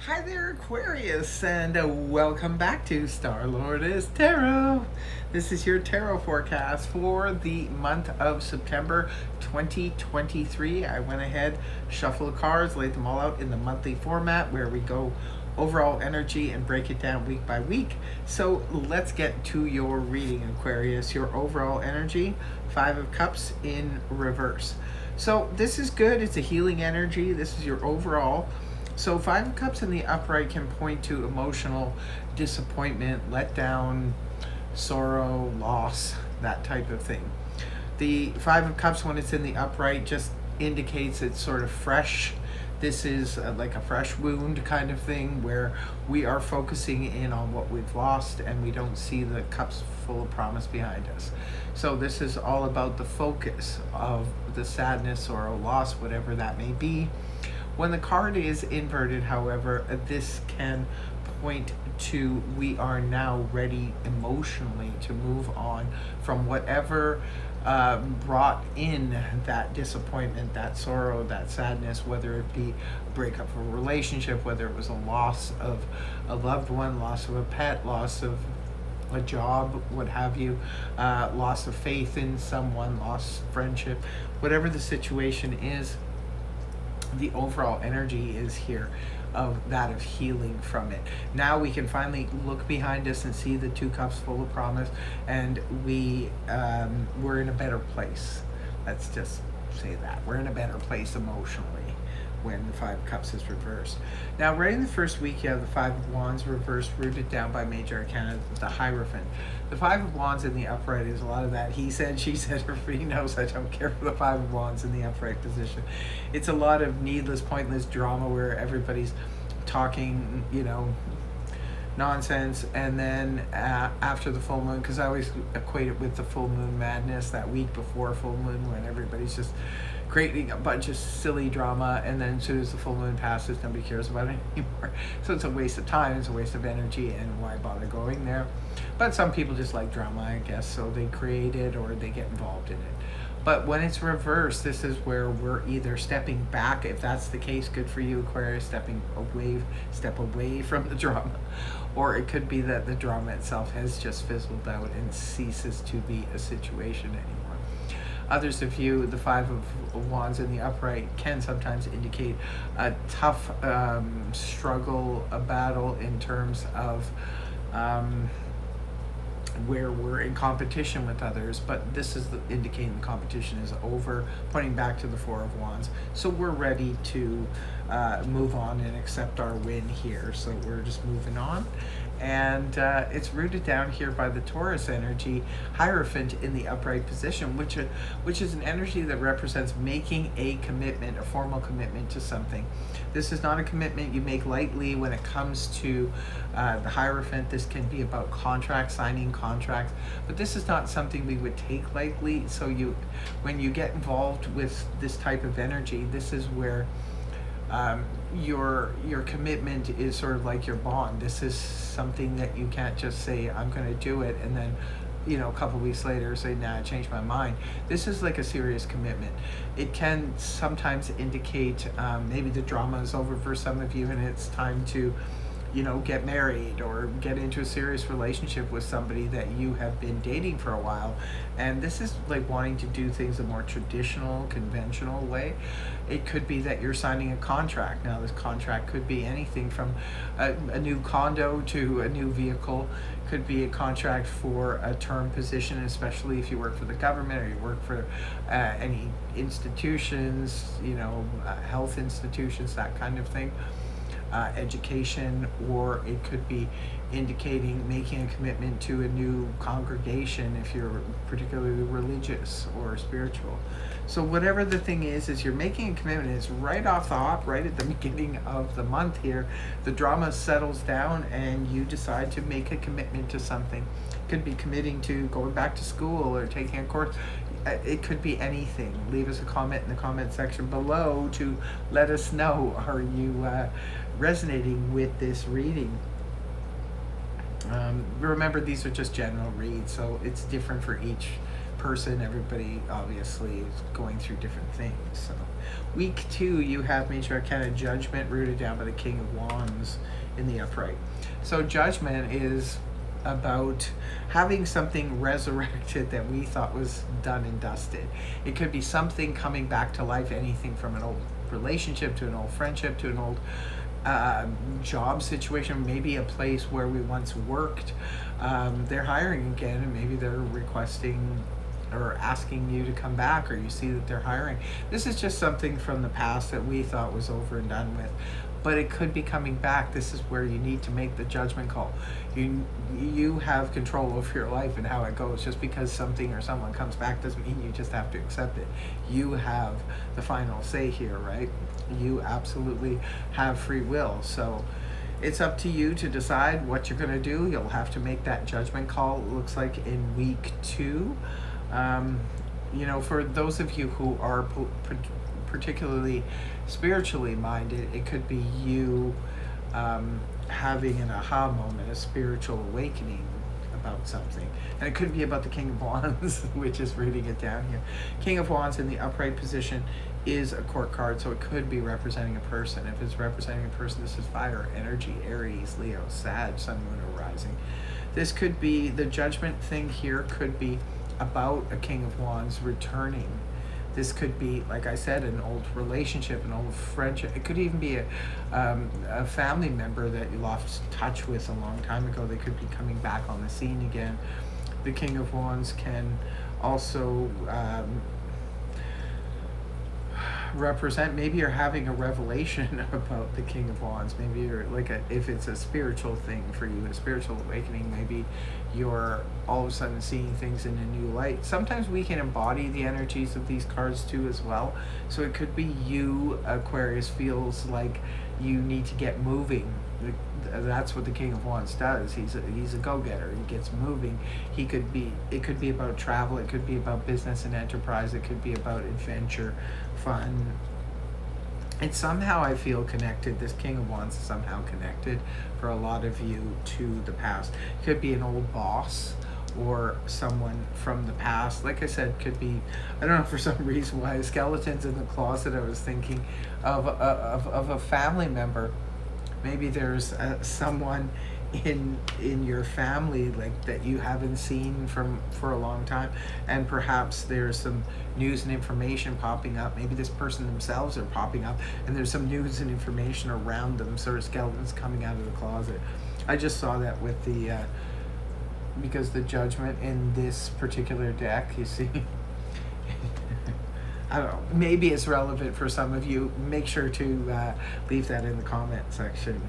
Hi there, Aquarius, and welcome back to Star Lordess Tarot. This is your tarot forecast for the month of September 2023. I went ahead, shuffled the cards, laid them all out in the monthly format where we go overall energy and break it down week by week. So let's get to your reading, Aquarius. Your overall energy, Five of Cups in reverse. So this is good. It's a healing energy. This is your overall. So Five of Cups in the upright can point to emotional disappointment, letdown, sorrow, loss, that type of thing. The Five of Cups, when it's in the upright, just indicates it's sort of fresh. This is like a fresh wound kind of thing where we are focusing in on what we've lost and we don't see the cups full of promise behind us. So this is all about the focus of the sadness or a loss, whatever that may be. When the card is inverted, however, this can point to we are now ready emotionally to move on from whatever brought in that disappointment, that sorrow, that sadness, whether it be a breakup of a relationship, whether it was a loss of a loved one, loss of a pet, loss of a job, what have you, loss of faith in someone, lost friendship, whatever the situation is. The overall energy is here of that of healing from it. Now we can finally look behind us and see the two cups full of promise, and we're in a better place. Let's just say that we're in a better place emotionally when the Five of Cups is reversed. Now, right in the first week, you have the Five of Wands reversed, rooted down by Major Arcana, the Hierophant. The Five of Wands in the upright is a lot of that he said, she said, everybody knows I don't care for the Five of Wands in the upright position. It's a lot of needless, pointless drama where everybody's talking, nonsense, and then after the full moon, because I always equate it with the full moon madness, that week before full moon when everybody's just creating a bunch of silly drama, and then as soon as the full moon passes, nobody cares about it anymore. So it's a waste of time, it's a waste of energy, and why bother going there? But some people just like drama, I guess, so they create it or they get involved in it. But when it's reversed, this is where we're either stepping back, if that's the case, good for you, Aquarius, step away from the drama. Or it could be that the drama itself has just fizzled out and ceases to be a situation anymore. Others of you, the Five of Wands in the upright can sometimes indicate a tough struggle, a battle in terms of where we're in competition with others, but this is indicating the competition is over, pointing back to the Four of Wands. So we're ready to move on and accept our win here. So we're just moving on. And it's rooted down here by the Taurus energy, Hierophant in the upright position, which is an energy that represents making a commitment, a formal commitment to something. This is not a commitment you make lightly when it comes to the Hierophant. This can be about contracts, signing contracts, but this is not something we would take lightly. So when you get involved with this type of energy, this is where your commitment is sort of like your bond. This is something that you can't just say, I'm going to do it, and then a couple weeks later say, nah, I changed my mind. This is like a serious commitment. It can sometimes indicate maybe the drama is over for some of you and it's time to get married or get into a serious relationship with somebody that you have been dating for a while. And this is like wanting to do things a more traditional, conventional way. It could be that you're signing a contract. Now, this contract could be anything from a new condo to a new vehicle. Could be a contract for a term position, especially if you work for the government or you work for any institutions, health institutions, that kind of thing. Education, or it could be indicating making a commitment to a new congregation if you're particularly religious or spiritual. So whatever the thing is you're making a commitment. It's right off the hop, right at the beginning of the month here. The drama settles down and you decide to make a commitment to something. It could be committing to going back to school or taking a course. It could be anything. Leave us a comment in the comment section below to let us know, are you resonating with this reading? Remember, these are just general reads, so it's different for each person. Everybody obviously is going through different things. So Week 2, you have Major Arcana Judgment rooted down by the King of Wands in the upright. So Judgment is about having something resurrected that we thought was done and dusted. It could be something coming back to life, anything from an old relationship to an old friendship to an old job situation, maybe a place where we once worked. They're hiring again, and maybe they're requesting or asking you to come back, or you see that they're hiring. This is just something from the past that we thought was over and done with, but it could be coming back. This is where you need to make the judgment call. You have control over your life and how it goes. Just because something or someone comes back doesn't mean you just have to accept it. You have the final say here, right? You absolutely have free will. So it's up to you to decide what you're going to do. You'll have to make that judgment call, it looks like, in week 2. For those of you who are particularly spiritually minded, it could be you having an aha moment, a spiritual awakening about something. And it could be about the King of Wands, which is rooting it down here. King of Wands in the upright position is a court card, so it could be representing a person. If it's representing a person, this is fire energy, Aries, Leo, Sag, Sun, Moon, or Rising. This could be, the judgment thing here could be about a King of Wands returning. This could be, like I said, an old relationship, an old friendship. It could even be a family member that you lost touch with a long time ago. They could be coming back on the scene again. The King of Wands can also represent, maybe you're having a revelation about the King of Wands. Maybe you're if it's a spiritual thing for you, a spiritual awakening, maybe you're all of a sudden seeing things in a new light. Sometimes we can embody the energies of these cards too as well. So it could be you, Aquarius, feels like you need to get moving. That's what the King of Wands does. He's a go-getter. He gets moving. It could be about travel. It could be about business and enterprise. It could be about adventure, fun. And somehow I feel connected. This King of Wands is somehow connected for a lot of you to the past. It could be an old boss or someone from the past. Like I said, could be, I don't know, for some reason why skeletons in the closet. I was thinking of a family member. Maybe there's someone in your family that you haven't seen for a long time, and perhaps there's some news and information popping up. Maybe this person themselves are popping up, and there's some news and information around them, sort of skeletons coming out of the closet. I just saw that with the because the judgment in this particular deck, you see. I don't know, maybe it's relevant for some of you. Make sure to leave that in the comment section.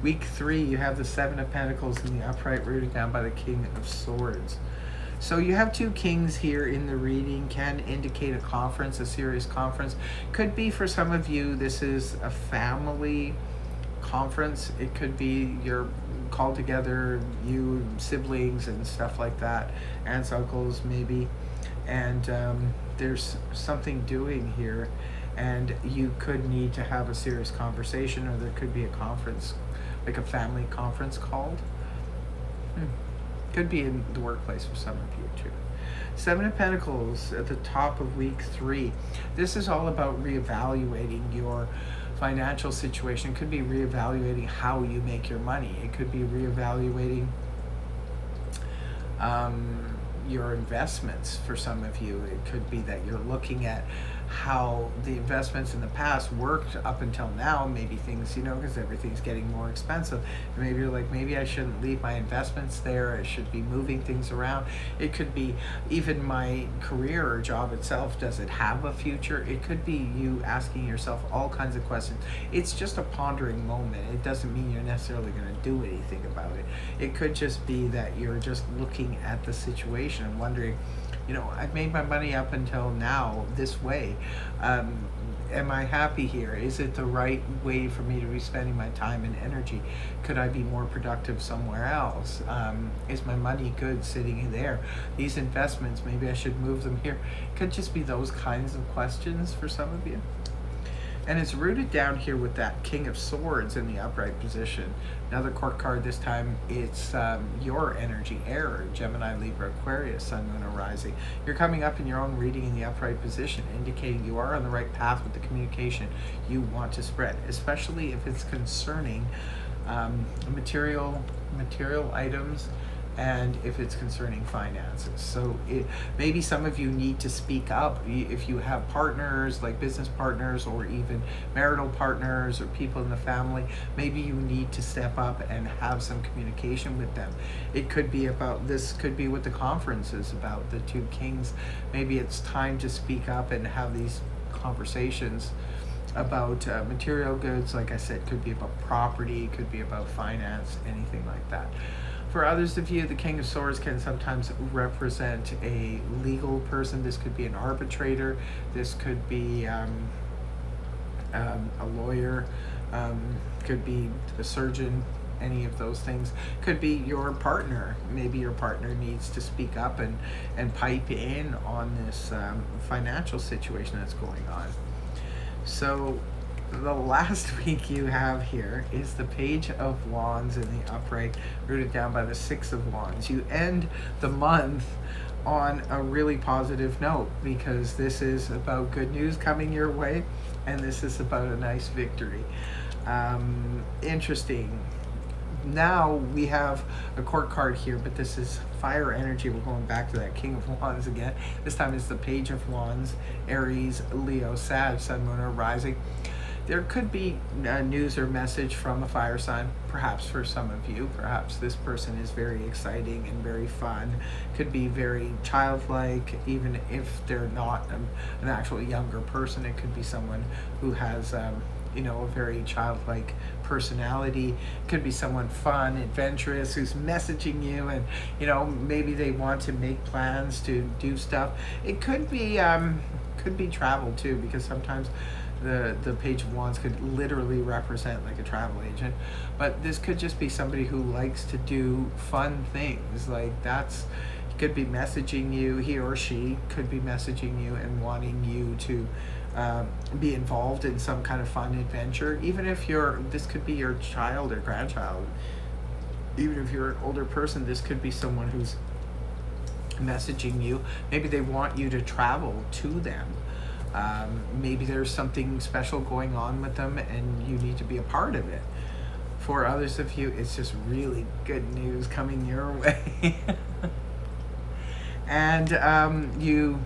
Week 3, you have the 7 of Pentacles in the upright, rooted down by the King of Swords. So you have 2 kings here in the reading. Can indicate a conference, a serious conference. Could be for some of you, this is a family conference. It could be you're called together, you, siblings and stuff like that, aunts, uncles maybe, and there's something doing here, and you could need to have a serious conversation, or there could be a conference, like a family conference called. Could be in the workplace for some of you too. 7 of Pentacles at the top of week 3. This is all about reevaluating your financial situation. It could be reevaluating how you make your money. It could be reevaluating your investments for some of you. It could be that you're looking at how the investments in the past worked up until now. Maybe things, because everything's getting more expensive. And maybe you're like, maybe I shouldn't leave my investments there. I should be moving things around. It could be even my career or job itself. Does it have a future? It could be you asking yourself all kinds of questions. It's just a pondering moment. It doesn't mean you're necessarily going to do anything about it. It could just be that you're just looking at the situation and wondering, I've made my money up until now this way. Am I happy here? Is it the right way for me to be spending my time and energy? Could I be more productive somewhere else? Is my money good sitting there? These investments, maybe I should move them here. Could just be those kinds of questions for some of you. And it's rooted down here with that King of Swords in the upright position. Another court card this time, it's your energy, air, Gemini, Libra, Aquarius, Sun, Moon, or Rising. You're coming up in your own reading in the upright position, indicating you are on the right path with the communication you want to spread, especially if it's concerning material items, and if it's concerning finances. So maybe some of you need to speak up if you have partners, like business partners or even marital partners or people in the family. Maybe you need to step up and have some communication with them. It could be about, this could be what the conference is about, the two kings. Maybe it's time to speak up and have these conversations about material goods. Like I said, could be about property, could be about finance, anything like that. For others of you, the King of Swords can sometimes represent a legal person. This could be an arbitrator. This could be a lawyer. Could be a surgeon. Any of those things. Could be your partner. Maybe your partner needs to speak up and pipe in on this financial situation that's going on. So the last week you have here is the Page of Wands in the upright, rooted down by the Six of Wands. You end the month on a really positive note, because this is about good news coming your way, and this is about a nice victory. Interesting. Now we have a court card here, but this is fire energy. We're going back to that King of Wands again. This time it's the Page of Wands, Aries, Leo, Sag, Sun, Moon, or Rising. There could be news or message from a fire sign, perhaps for some of you. Perhaps this person is very exciting and very fun. Could be very childlike, even if they're not an actual younger person. It could be someone who has a very childlike personality. It could be someone fun, adventurous, who's messaging you, and maybe they want to make plans to do stuff. It could be travel too, because sometimes the Page of Wands could literally represent like a travel agent, but this could just be somebody who likes to do fun things. Like could be messaging you, he or she could be messaging you and wanting you to be involved in some kind of fun adventure. Even if this could be your child or grandchild. Even if you're an older person, this could be someone who's messaging you. Maybe they want you to travel to them. Maybe there's something special going on with them and you need to be a part of it. For others of you, it's just really good news coming your way. And you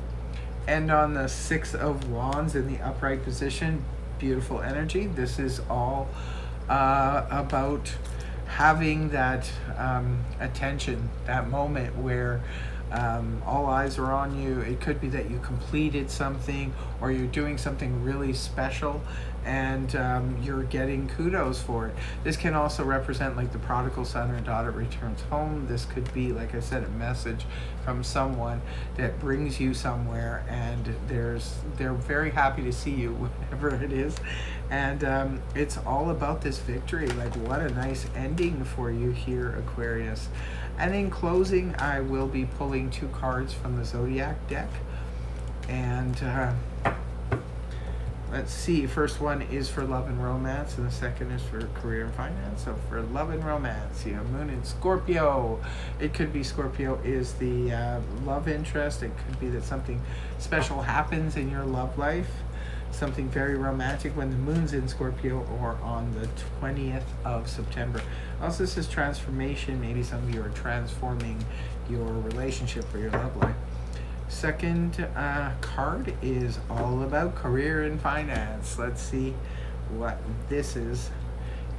end on the Six of Wands in the upright position. Beautiful energy. This is all about having that attention, that moment where all eyes are on you. It could be that you completed something, or you're doing something really special, and you're getting kudos for it. This can also represent like the prodigal son or daughter returns home. This could be, like I said, a message from someone that brings you somewhere, and they're very happy to see you, whatever it is. And it's all about this victory. Like, what a nice ending for you here, Aquarius. And in closing, I will be pulling 2 cards from the Zodiac deck. And let's see, first one is for love and romance, and the second is for career and finance. So for love and romance, you have Moon in Scorpio. It could be Scorpio is the love interest. It could be that something special happens in your love life, something very romantic when the moon's in Scorpio, or on the 20th of September. Also, this is transformation. Maybe some of you are transforming your relationship or your love life. Second card is all about career and finance. Let's see what this is.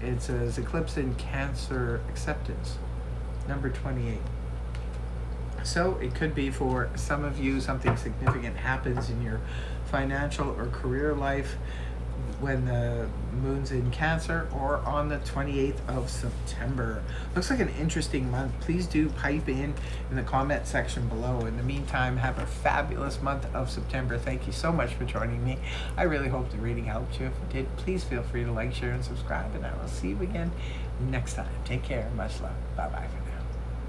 It says Eclipse in Cancer Acceptance, number 28. So it could be for some of you something significant happens in your financial or career life when the moon's in Cancer, or on the 28th of September. Looks like an interesting month. Please do pipe in the comment section below. In the meantime, have a fabulous month of September. Thank you so much for joining me. I really hope the reading helped you. If it did, please feel free to like, share, and subscribe, and I will see you again next time. Take care. Much love. Bye-bye.